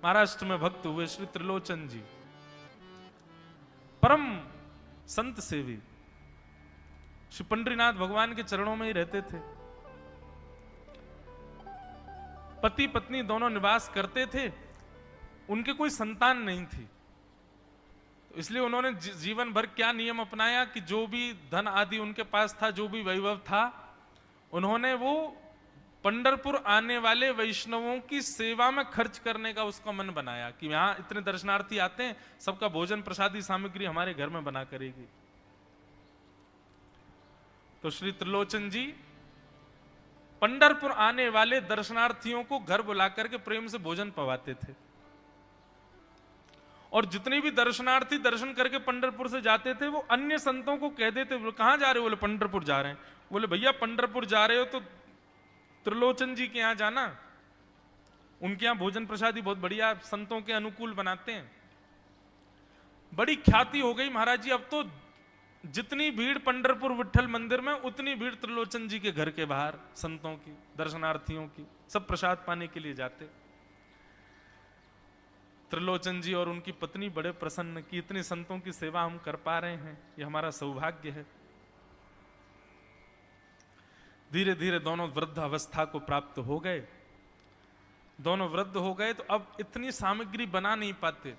महाराष्ट्र में भक्त हुए श्री त्रिलोचन जी, परम संत सेवी, श्री पंडरीनाथ भगवान के चरणों में ही रहते थे। पति पत्नी दोनों निवास करते थे, उनके कोई संतान नहीं थी, तो इसलिए उन्होंने जीवन भर क्या नियम अपनाया कि जो भी धन आदि उनके पास था, जो भी वैभव था, उन्होंने वो पंढरपुर आने वाले वैष्णवों की सेवा में खर्च करने का उसका मन बनाया कि यहां इतने दर्शनार्थी आते हैं, सबका भोजन प्रसादी सामग्री हमारे घर में बना करेगी। तो श्री त्रिलोचन जी पंढरपुर आने वाले दर्शनार्थियों को घर बुलाकर के प्रेम से भोजन पवाते थे, और जितने भी दर्शनार्थी दर्शन करके पंढरपुर से जाते थे वो अन्य संतों को कह देते, बोले कहां जा रहे हो? बोले पंढरपुर जा रहे हैं। बोले भैया पंढरपुर जा रहे हो तो त्रिलोचन जी के यहां जाना, उनके यहां भोजन प्रसादी बहुत बढ़िया संतों के अनुकूल बनाते हैं। बड़ी ख्याति हो गई महाराज जी, अब तो जितनी भीड़ पंढरपुर विठल मंदिर में, उतनी भीड़ त्रिलोचन जी के घर के बाहर संतों की, दर्शनार्थियों की, सब प्रसाद पाने के लिए जाते। त्रिलोचन जी और उनकी पत्नी बड़े प्रसन्न कि इतने संतों की सेवा हम कर पा रहे हैं, ये हमारा सौभाग्य है। धीरे धीरे दोनों वृद्ध अवस्था को प्राप्त हो गए। दोनों वृद्ध हो गए तो अब इतनी सामग्री बना नहीं पाते,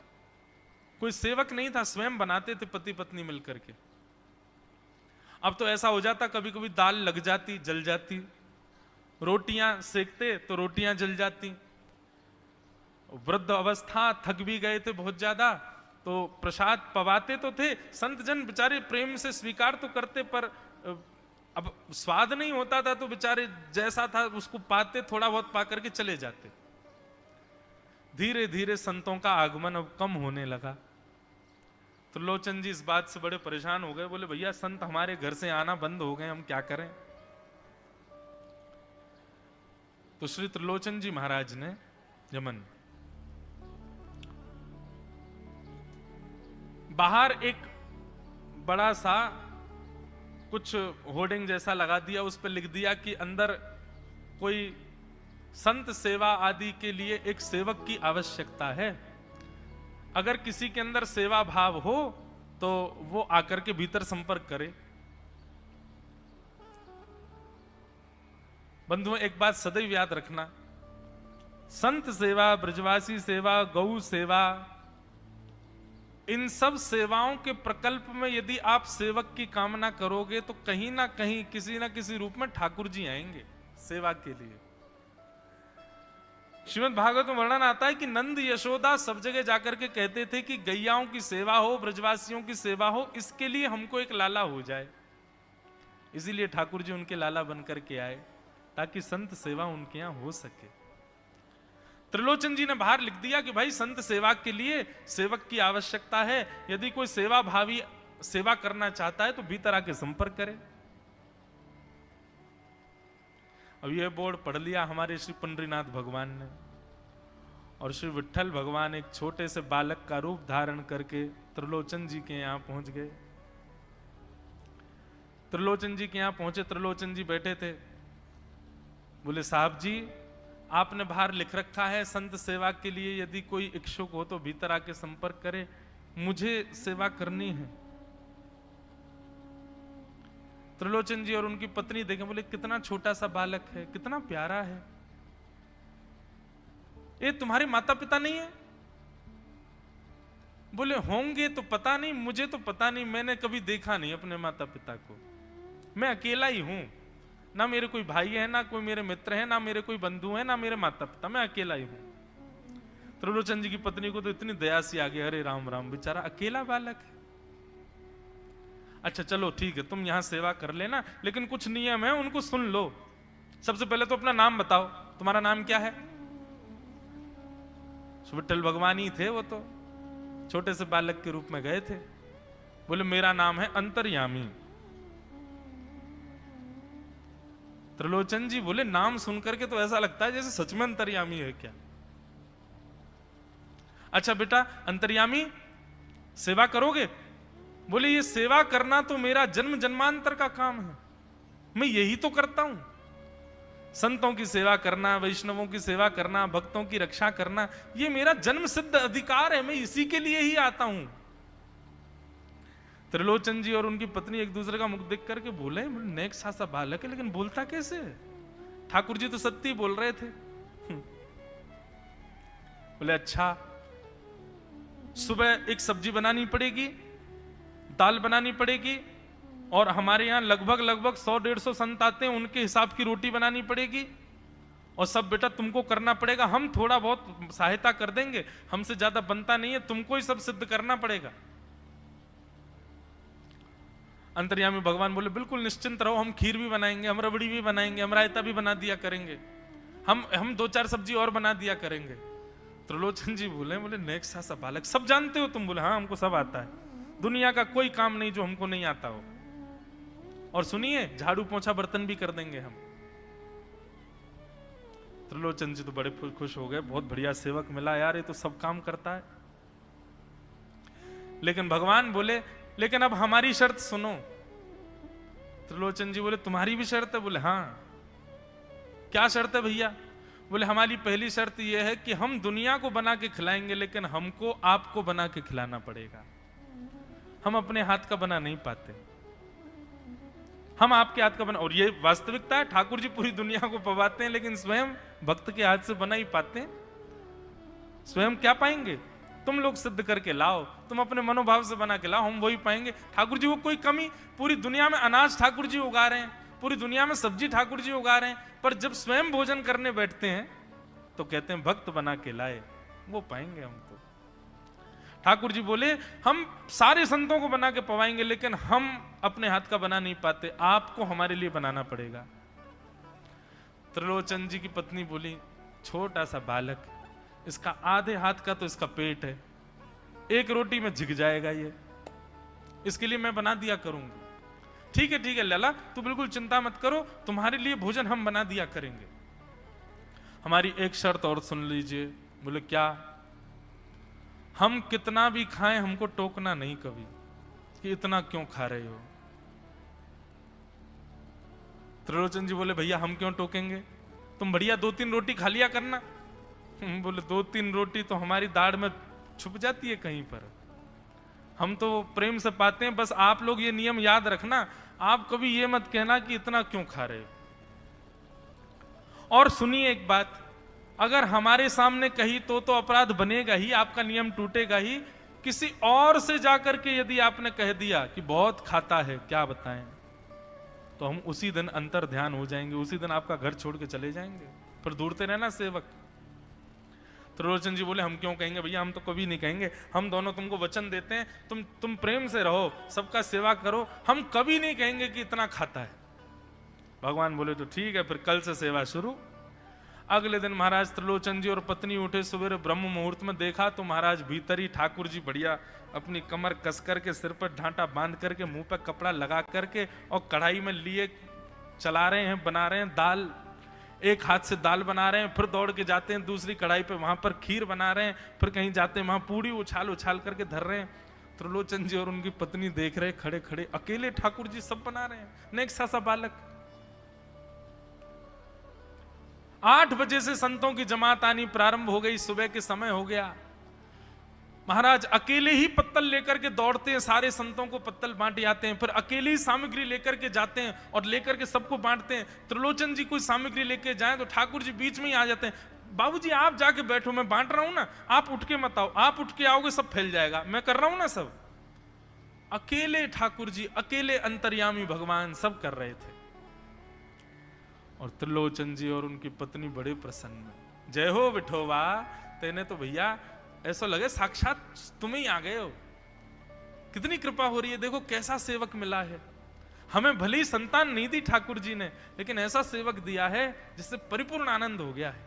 कोई सेवक नहीं था, स्वयं बनाते थे पति पत्नी मिलकर के। अब तो ऐसा हो जाता, कभी कभी दाल लग जाती, जल जाती, रोटियां सेकते तो रोटियां जल जाती। वृद्ध अवस्था, थक भी गए थे बहुत ज्यादा, तो प्रसाद पवाते तो थे, संत जन बेचारे प्रेम से स्वीकार तो करते, पर अब स्वाद नहीं होता था, तो बेचारे जैसा था उसको पाते, थोड़ा बहुत पा करके चले जाते। धीरे धीरे संतों का आगमन अब कम होने लगा। त्रिलोचन जी इस बात से बड़े परेशान हो गए, बोले भैया संत हमारे घर से आना बंद हो गए, हम क्या करें? तो श्री त्रिलोचन जी महाराज ने यमन बाहर एक बड़ा सा कुछ होर्डिंग जैसा लगा दिया, उस पर लिख दिया कि अंदर कोई संत सेवा आदि के लिए एक सेवक की आवश्यकता है, अगर किसी के अंदर सेवा भाव हो तो वो आकर के भीतर संपर्क करे। बंधुओं एक बात सदैव याद रखना, संत सेवा, ब्रजवासी सेवा, गौ सेवा, इन सब सेवाओं के प्रकल्प में यदि आप सेवक की कामना करोगे तो कहीं ना कहीं किसी ना किसी रूप में ठाकुर जी आएंगे सेवा के लिए। श्रीमद् भागवत में वर्णन आता है कि नंद यशोदा सब जगह जाकर के कहते थे कि गैयाओं की सेवा हो, ब्रजवासियों की सेवा हो, इसके लिए हमको एक लाला हो जाए। इसीलिए ठाकुर जी उनके लाला बनकर के आए, ताकि संत सेवा उनके यहां हो सके। त्रिलोचन जी ने बाहर लिख दिया कि भाई संत सेवा के लिए सेवक की आवश्यकता है, यदि कोई सेवा भावी सेवा करना चाहता है तो भीतर आके संपर्क करे। अब यह बोर्ड पढ़ लिया हमारे श्री पंडरीनाथ भगवान ने, और श्री विठल भगवान एक छोटे से बालक का रूप धारण करके त्रिलोचन जी के यहां पहुंच गए। त्रिलोचन जी के यहां पहुंचे, त्रिलोचन जी बैठे थे। बोले साहब जी, आपने बाहर लिख रखा है संत सेवा के लिए यदि कोई इच्छुक हो तो भीतर आके संपर्क करे, मुझे सेवा करनी है। त्रिलोचन जी और उनकी पत्नी देखे, बोले कितना छोटा सा बालक है, कितना प्यारा है, ये तुम्हारे माता पिता नहीं है? बोले होंगे तो पता नहीं, मुझे तो पता नहीं, मैंने कभी देखा नहीं अपने माता पिता को, मैं अकेला ही हूं, ना मेरे कोई भाई है, ना कोई मेरे मित्र है, ना मेरे कोई बंधु है, ना मेरे माता पिता, मैं अकेला ही हूं। त्रिलोचन जी की पत्नी को तो इतनी दया सी आ गई, अरे राम राम, बेचारा अकेला बालक है। अच्छा चलो ठीक है, तुम यहां सेवा कर लेना, लेकिन कुछ नियम है उनको सुन लो। सबसे पहले तो अपना नाम बताओ, तुम्हारा नाम क्या है? विठल भगवान ही थे वो, तो छोटे से बालक के रूप में गए थे। बोले मेरा नाम है अंतर्यामी। त्रिलोचन जी बोले नाम सुनकर के तो ऐसा लगता है जैसे सच में अंतर्यामी है क्या? अच्छा बेटा अंतर्यामी सेवा करोगे? बोले ये सेवा करना तो मेरा जन्म जन्मांतर का काम है, मैं यही तो करता हूं। संतों की सेवा करना, वैष्णवों की सेवा करना, भक्तों की रक्षा करना, ये मेरा जन्म सिद्ध अधिकार है, मैं इसी के लिए ही आता हूं। त्रिलोचन जी और उनकी पत्नी एक दूसरे का मुख देख करके बोले, नेक सा बालक है लेकिन बोलता कैसे है? ठाकुर जी तो सत्य ही बोल रहे थे। बोले अच्छा, सुबह एक सब्जी बनानी पड़ेगी, दाल बनानी पड़ेगी, और हमारे यहां लगभग 100-150 संत आते हैं, उनके हिसाब की रोटी बनानी पड़ेगी, और सब बेटा तुमको करना पड़ेगा, हम थोड़ा बहुत सहायता कर देंगे, हमसे ज्यादा बनता नहीं है, तुमको ही सब सिद्ध करना पड़ेगा। अंतर्यामी भगवान बोले बिल्कुल निश्चिंत रहो, हम खीर भी बनाएंगे, हम रबड़ी भी बनाएंगे, हम रायता भी बना दिया करेंगे, हम 2-4 सब्जी और बना दिया करेंगे। त्रिलोचन जी बोले नेक सा बालक, सब जानते हो तुम? बोले हाँ हमको सब आता है, दुनिया का कोई काम नहीं जो हमको नहीं आता हो, और सुनिए झाड़ू पोंछा बर्तन भी कर देंगे हम। त्रिलोचन जी तो बड़े खुश हो गए, बहुत बढ़िया सेवक मिला यार, ये तो सब काम करता है। लेकिन भगवान बोले लेकिन अब हमारी शर्त सुनो। त्रिलोचन जी बोले तुम्हारी भी शर्त है? बोले हाँ। क्या शर्त है भैया? बोले हमारी पहली शर्त यह है कि हम दुनिया को बना के खिलाएंगे, लेकिन हमको आपको बना के खिलाना पड़ेगा, हम अपने हाथ का बना नहीं पाते, हम आपके हाथ का बना। और ये वास्तविकता है, ठाकुर जी पूरी दुनिया को पवाते हैं, लेकिन स्वयं भक्त के हाथ से बना ही पाते हैं। स्वयं क्या पाएंगे? तुम लोग सिद्ध करके लाओ, तुम अपने मनोभाव से बना के लाओ, हम वही पाएंगे। ठाकुर जी वो कोई कमी, पूरी दुनिया में अनाज ठाकुर जी उगा रहे हैं, पूरी दुनिया में सब्जी ठाकुर जी उगा रहे हैं, पर जब स्वयं भोजन करने बैठते हैं तो कहते हैं भक्त बना के लाए, वो पाएंगे हम तो। ठाकुर जी बोले हम सारे संतों को बना के पवाएंगे, लेकिन हम अपने हाथ का बना नहीं पाते, आपको हमारे लिए बनाना पड़ेगा। त्रिलोचन जी की पत्नी बोली छोटा सा बालक, इसका आधे हाथ का तो इसका पेट है, एक रोटी में झिक जाएगा ये, इसके लिए मैं बना दिया करूंगी। ठीक है लला, तू बिल्कुल चिंता मत करो, तुम्हारे लिए भोजन हम बना दिया करेंगे। हमारी एक शर्त और सुन लीजिए। बोले क्या? हम कितना भी खाएं हमको टोकना नहीं कभी कि इतना क्यों खा रहे हो। त्रिलोचन जी बोले भैया हम क्यों टोकेंगे, तुम बढ़िया 2-3 रोटी खा लिया करना। बोले 2-3 रोटी तो हमारी दाढ़ में छुप जाती है कहीं पर, हम तो प्रेम से पाते हैं। बस आप लोग ये नियम याद रखना, आप कभी ये मत कहना कि इतना क्यों खा रहे हो। और सुनिए एक बात, अगर हमारे सामने कही तो अपराध बनेगा ही, आपका नियम टूटेगा ही। किसी और से जाकर के यदि आपने कह दिया कि बहुत खाता है, क्या बताएं, तो हम उसी दिन अंतर ध्यान हो जाएंगे, उसी दिन आपका घर छोड़ के चले जाएंगे। पर दूरते रहना सेवक। त्रिलोचन जी बोले हम क्यों कहेंगे भैया, हम तो कभी नहीं कहेंगे, हम दोनों तुमको वचन देते हैं, तुम प्रेम से रहो, सबका सेवा करो, हम कभी नहीं कहेंगे कि इतना खाता है। भगवान बोले तो ठीक है, फिर कल से सेवा शुरू। अगले दिन महाराज त्रिलोचन जी और पत्नी उठे सवेरे ब्रह्म मुहूर्त में, देखा तो महाराज भीतर ही ठाकुर जी बढ़िया अपनी कमर कस करके, सिर पर ढांटा बांध करके, मुंह पर कपड़ा लगा करके, और कढ़ाई में लिए चला रहे हैं, बना रहे हैं दाल। एक हाथ से दाल बना रहे हैं, फिर दौड़ के जाते हैं दूसरी कढ़ाई पे, वहां पर खीर बना रहे हैं, फिर कहीं जाते हैं वहां पूड़ी उछाल उछाल करके धर रहे हैं। त्रिलोचन जी और उनकी पत्नी देख रहे खड़े खड़े, अकेले ठाकुर जी सब बना रहे हैं, नेक सा बालक। 8 बजे से संतों की जमात आनी प्रारंभ हो गई, सुबह के समय हो गया। महाराज अकेले ही पत्तल लेकर के दौड़ते हैं, सारे संतों को पत्तल बांट जाते हैं, फिर अकेले ही सामग्री लेकर के जाते हैं और लेकर के सबको बांटते हैं। त्रिलोचन जी कोई सामग्री लेके जाएं तो ठाकुर जी बीच में ही आ जाते हैं, बाबूजी आप जाके बैठो, मैं बांट रहा हूं ना, आप उठ के मत आओ, आप उठ के आओगे सब फैल जाएगा, मैं कर रहा हूं ना सब। अकेले ठाकुर जी, अकेले अंतर्यामी भगवान सब कर रहे थे। और त्रिलोचन जी और उनकी पत्नी बड़े प्रसन्न, जय हो विठोबा, तेने तो भैया ऐसा लगे साक्षात तुम ही आ गए हो, कितनी कृपा हो रही है, देखो कैसा सेवक मिला है। हमें भली संतान नहीं दी ठाकुर जी ने, लेकिन ऐसा सेवक दिया है जिससे परिपूर्ण आनंद हो गया है।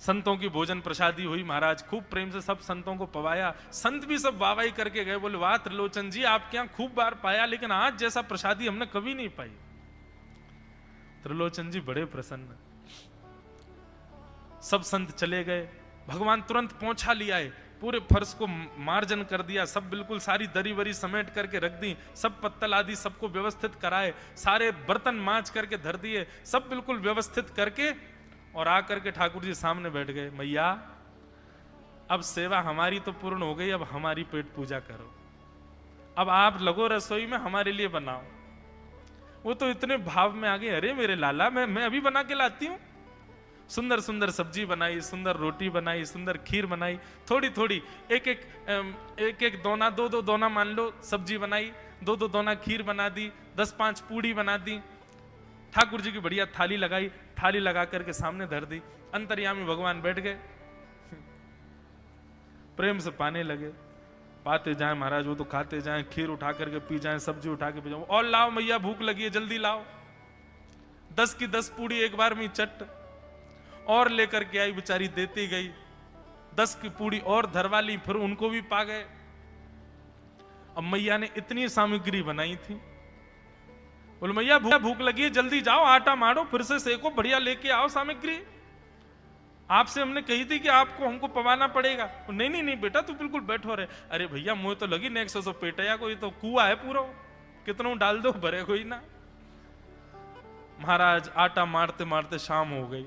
संतों की भोजन प्रसादी हुई, महाराज खूब प्रेम से सब संतों को पवाया। संत भी सब वाहवाही करके गए, बोले वाह त्रिलोचन जी आपके यहां खूब बार पाया, लेकिन आज जैसा प्रसादी हमने कभी नहीं पाई। त्रिलोचन जी बड़े प्रसन्न। सब संत चले गए, भगवान तुरंत पहुंचा लिया है, पूरे फर्श को मार्जन कर दिया, सब बिल्कुल सारी दरी वरी समेट करके रख दी, सब पत्तल आदि सबको व्यवस्थित कराए, सारे बर्तन मांज करके धर दिए, सब बिल्कुल व्यवस्थित करके और आकर के ठाकुर जी सामने बैठ गए। मैया अब सेवा हमारी तो पूर्ण हो गई, अब हमारी पेट पूजा करो, अब आप लगो रसोई में, हमारे लिए बनाओ। वो तो इतने भाव में आ गए, अरे मेरे लाला मैं अभी बना के लाती हूं। सुंदर सुंदर सब्जी बनाई, सुंदर रोटी बनाई, सुंदर खीर बनाई, थोड़ी थोड़ी एक एक दोना, दो दोना मान लो सब्जी बनाई, दो दोना खीर बना दी, 10-5 पूड़ी बना दी, ठाकुर जी की बढ़िया थाली लगाई, थाली लगा करके सामने धर दी। अंतर्यामी भगवान बैठ गए, प्रेम से पाने लगे, पाते जाए महाराज, वो तो खाते जाए, खीर उठा करके पी जाए, सब्जी उठा के पी जाए, और लाओ मैया भूख लगी है जल्दी लाओ। 10 की 10 पूड़ी एक बार में चट और लेकर के आई, बेचारी देती गई, 10 की पूड़ी और धरवा ली, फिर उनको भी पा गए। अब मैया ने इतनी सामग्री बनाई थी, बोले मैया भूख लगी है जल्दी जाओ, आटा मारो, फिर से सेको, बढ़िया लेके आओ सामग्री, आपसे हमने कही थी कि आपको हमको पवाना पड़ेगा। नहीं नहीं नहीं बेटा तू बिल्कुल बैठो रहे। अरे भैया मुझे तो लगी नेक्स्ट 100 पेटया को, ये तो कुआ है पूरा, कितना डाल दो भरे कोई ना। महाराज आटा मारते मारते शाम हो गई,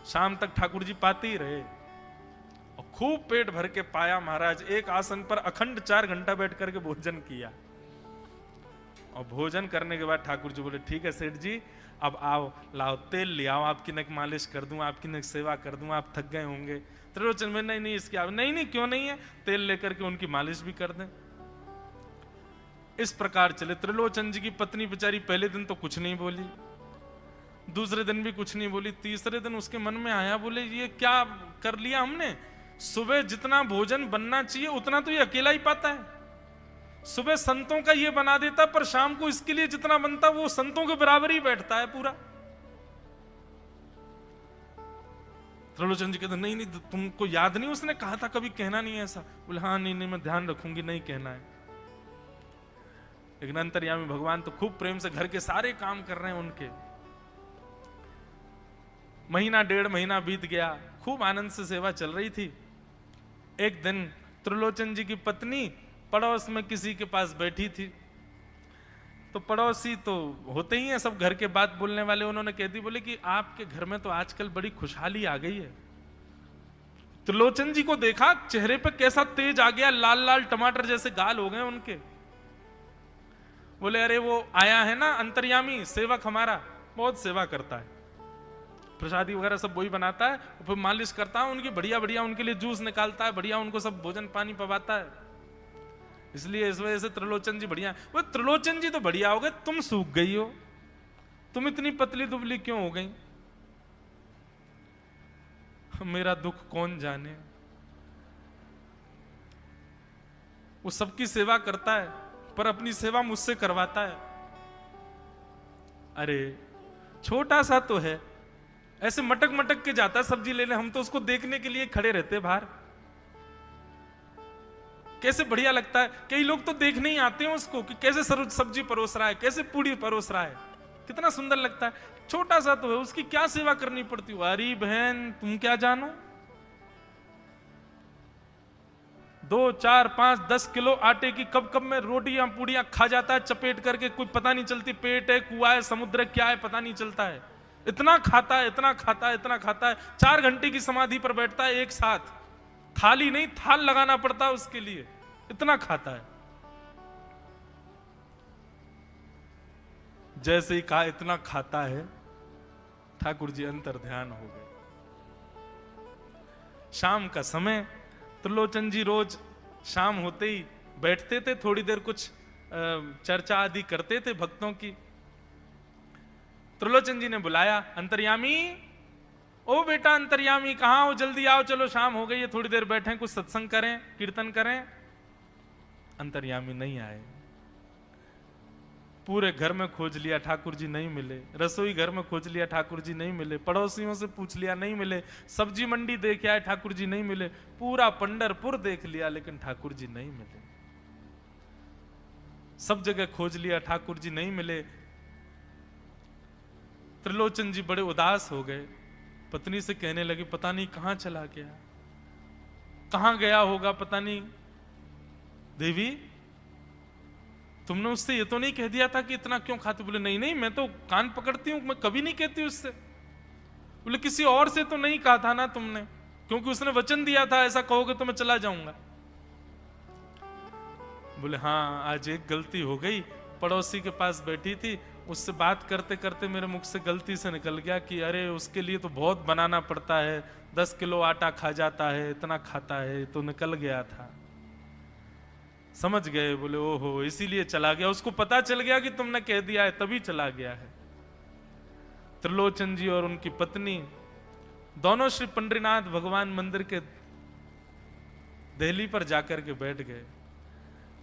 शाम तक ठाकुर जी पाते ही रहे और खूब पेट भर के पाया। महाराज एक आसन पर अखंड 4 घंटा बैठ करके भोजन किया और भोजन करने के बाद ठाकुर जी बोले ठीक है सेठ जी, अब आओ लाओ तेल ले आओ, आपकी नक मालिश कर दूं, आपकी नक सेवा कर दूं, आप थक गए होंगे। त्रिलोचन में नहीं नहीं इसकी नहीं नहीं क्यों नहीं है, तेल लेकर के उनकी मालिश भी कर दें। इस प्रकार चले। त्रिलोचन जी की पत्नी बेचारी पहले दिन तो कुछ नहीं बोली, दूसरे दिन भी कुछ नहीं बोली, तीसरे दिन उसके मन में आया, बोले ये क्या कर लिया हमने, सुबह जितना भोजन बनना चाहिए उतना तो ये अकेला ही पाता है, सुबह संतों का ये बना देता, पर शाम को इसके लिए जितना बनता वो संतों के बराबर ही बैठता है पूरा। त्रिलोचन जी कहते नहीं नहीं तुमको याद नहीं उसने कहा था कभी कहना नहीं है ऐसा। बोले हाँ नहीं नहीं मैं ध्यान रखूंगी, नहीं कहना है। लेकिन अंतर्यामी भगवान तो खूब प्रेम से घर के सारे काम कर रहे हैं उनके। महीना 1.5 महीना बीत गया, खूब आनंद से सेवा चल रही थी। एक दिन त्रिलोचन जी की पत्नी पड़ोस में किसी के पास बैठी थी, तो पड़ोसी तो होते ही हैं सब घर के बात बोलने वाले, उन्होंने कह दी, बोले कि आपके घर में तो आजकल बड़ी खुशहाली आ गई है। त्रिलोचन जी को देखा, चेहरे पे कैसा तेज आ गया, लाल लाल टमाटर जैसे गाल हो गए उनके। बोले अरे वो आया है ना अंतर्यामी सेवक हमारा, बहुत सेवा करता है, प्रसादी वगैरह सब वही बनाता है, फिर मालिश करता है उनकी, बढ़िया बढ़िया उनके लिए जूस निकालता है, बढ़िया उनको सब भोजन पानी पवाता है, इसलिए इस वजह से त्रिलोचन जी बढ़िया। वो त्रिलोचन जी तो बढ़िया हो गए, तुम सूख गई हो, तुम इतनी पतली दुबली क्यों हो गई? मेरा दुख कौन जाने। वो सबकी सेवा करता है पर अपनी सेवा मुझसे करवाता है। अरे छोटा सा तो है, ऐसे मटक मटक के जाता है सब्जी लेने, हम तो उसको देखने के लिए खड़े रहते बाहर, कैसे बढ़िया लगता है। कई लोग तो देखने ही आते हैं उसको कि कैसे सब्जी परोस रहा है, कैसे पूड़ी परोस रहा है, कितना सुंदर लगता है। छोटा सा तो है, उसकी क्या सेवा करनी पड़ती है। अरे बहन तुम क्या जानो, 2, 4, 5, 10 किलो आटे की कब कब में रोटियां पूड़ियां खा जाता है चपेट करके, कुछ पता नहीं चलती, पेट है कुआ है समुद्र है क्या है पता नहीं चलता है, इतना खाता है इतना खाता है इतना खाता है। 4 घंटे की समाधि पर बैठता है एक साथ, थाली नहीं थाल लगाना पड़ता है उसके लिए, इतना खाता है। जैसे ही कहा इतना खाता है, ठाकुर जी अंतर ध्यान हो गए। शाम का समय, त्रिलोचन जी रोज शाम होते ही बैठते थे, थोड़ी देर कुछ चर्चा आदि करते थे भक्तों की। त्रिलोचन जी ने बुलाया, अंतर्यामी, ओ बेटा अंतर्यामी कहाँ हो, जल्दी आओ, चलो शाम हो गई है, थोड़ी देर बैठे कुछ सत्संग करें कीर्तन करें। अंतर्यामी नहीं आए, पूरे घर में खोज लिया ठाकुर जी नहीं मिले, रसोई घर में खोज लिया ठाकुर जी नहीं मिले, पड़ोसियों से पूछ लिया नहीं मिले, सब्जी मंडी देख आए ठाकुर जी नहीं मिले, पूरा पंढरपुर देख लिया लेकिन ठाकुर जी नहीं मिले, सब जगह खोज लिया ठाकुर जी नहीं मिले। त्रिलोचन जी बड़े उदास हो गए, पत्नी से कहने लगे पता नहीं कहां चला गया। कहां गया होगा पता नहीं। देवी तुमने उससे ये तो नहीं कह दिया था कि इतना क्यों खाते? बोले नहीं नहीं, मैं तो कान पकड़ती हूं, मैं कभी नहीं कहती उससे। बोले किसी और से तो नहीं कहा था ना तुमने, क्योंकि उसने वचन दिया था ऐसा कहोगे तो मैं चला जाऊंगा। बोले हाँ, आज एक गलती हो गई, पड़ोसी के पास बैठी थी, उससे बात करते करते मेरे मुख से गलती से निकल गया कि अरे उसके लिए तो बहुत बनाना पड़ता है, 10 किलो आटा खा जाता है, इतना खाता है, तो निकल गया था। समझ गए? बोले ओहो, इसीलिए चला गया, उसको पता चल गया कि तुमने कह दिया है तभी चला गया है। त्रिलोचन जी और उनकी पत्नी दोनों श्री पंडरीनाथ भगवान मंदिर के देहली पर जाकर के बैठ गए।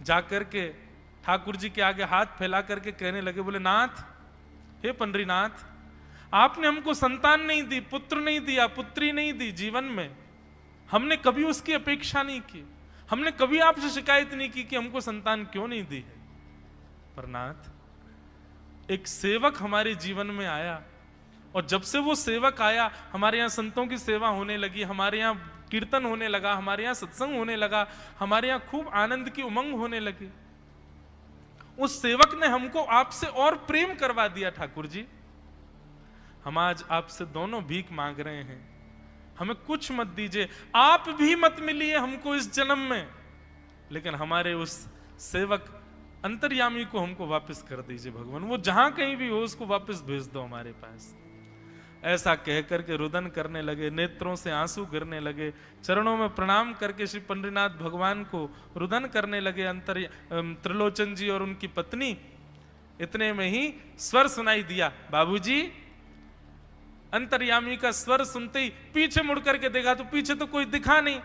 जाकर के ठाकुर जी के आगे हाथ फैला करके कहने लगे, बोले नाथ, हे पंडरीनाथ, आपने हमको संतान नहीं दी, पुत्र नहीं दिया, पुत्री नहीं दी जीवन में, हमने कभी उसकी अपेक्षा नहीं की, हमने कभी आपसे शिकायत नहीं की कि हमको संतान क्यों नहीं दी है। पर नाथ, एक सेवक हमारे जीवन में आया, और जब से वो सेवक आया हमारे यहाँ संतों की सेवा होने लगी, हमारे यहाँ कीर्तन होने लगा, हमारे यहाँ सत्संग होने लगा, हमारे यहाँ खूब आनंद की उमंग होने लगी। उस सेवक ने हमको आपसे और प्रेम करवा दिया। ठाकुर जी, हम आज आपसे दोनों भीख मांग रहे हैं, हमें कुछ मत दीजिए, आप भी मत मिलिए हमको इस जन्म में, लेकिन हमारे उस सेवक अंतर्यामी को हमको वापस कर दीजिए भगवान, वो जहां कहीं भी हो उसको वापस भेज दो हमारे पास। ऐसा कह करके रुदन करने लगे, नेत्रों से आंसू गिरने लगे, चरणों में प्रणाम करके श्री पंडरीनाथ भगवान को रुदन करने लगे त्रिलोचन जी और उनकी पत्नी। इतने में ही स्वर सुनाई दिया, बाबूजी। अंतर्यामी का स्वर सुनते ही पीछे मुड़ करके देखा तो पीछे तो कोई दिखा नहीं।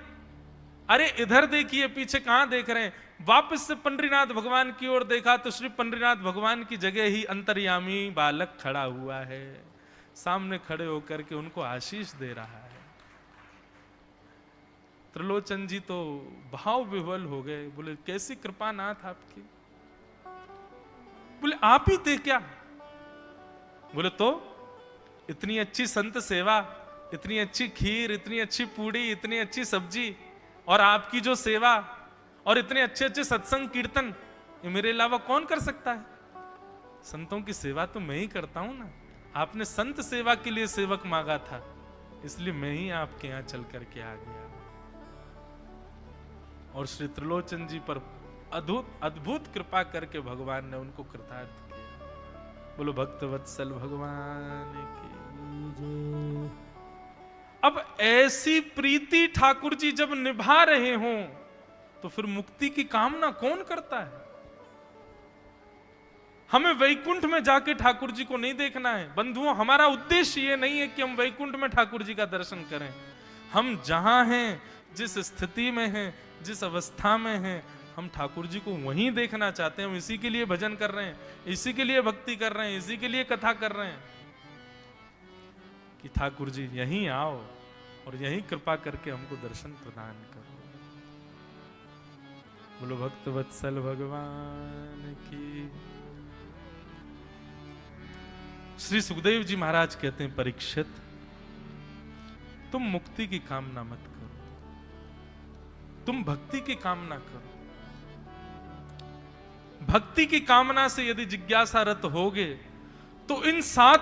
अरे इधर देखिए, पीछे कहां देख रहे हैं? वापस से पंडरीनाथ भगवान की ओर देखा तो श्री पंडरीनाथ भगवान की जगह ही अंतर्यामी बालक खड़ा हुआ है, सामने खड़े होकर के उनको आशीष दे रहा है। त्रिलोचन जी तो भाव विह्वल हो गए, बोले कैसी कृपा नाथ आपकी। बोले आप ही थे क्या? बोले तो इतनी अच्छी संत सेवा, इतनी अच्छी खीर, इतनी अच्छी पूड़ी, इतनी अच्छी सब्जी, और आपकी जो सेवा, और इतने अच्छे अच्छे सत्संग कीर्तन, ये मेरे अलावा कौन कर सकता है? संतों की सेवा तो मैं ही करता हूं ना। आपने संत सेवा के लिए सेवक मांगा था, इसलिए मैं ही आपके यहां चल करके आ गया। और श्री त्रिलोचन जी पर अद्भुत कृपा करके भगवान ने उनको कृतार्थ किया। बोलो भक्त वत्सल भगवान की जय। अब ऐसी प्रीति ठाकुर जी जब निभा रहे हों तो फिर मुक्ति की कामना कौन करता है? हमें वैकुंठ में जाके ठाकुर जी को नहीं देखना है बंधुओं। हमारा उद्देश्य ये नहीं है कि हम वैकुंठ में ठाकुर जी का दर्शन करें। हम जहां हैं, जिस स्थिति में हैं, जिस अवस्था में हैं, हम ठाकुर जी को वहीं देखना चाहते हैं। हम इसी के लिए भजन कर रहे हैं, इसी के लिए भक्ति कर रहे हैं, इसी के लिए कथा कर रहे हैं कि ठाकुर जी यहीं आओ और यहीं कृपा करके हमको दर्शन प्रदान करो। बोलो भक्त वत्सल भगवान की। श्री सुखदेव जी महाराज कहते हैं, परीक्षित तुम मुक्ति की कामना मत करो, तुम भक्ति की कामना करो। भक्ति की कामना से यदि जिज्ञासा रत होगे तो इन 7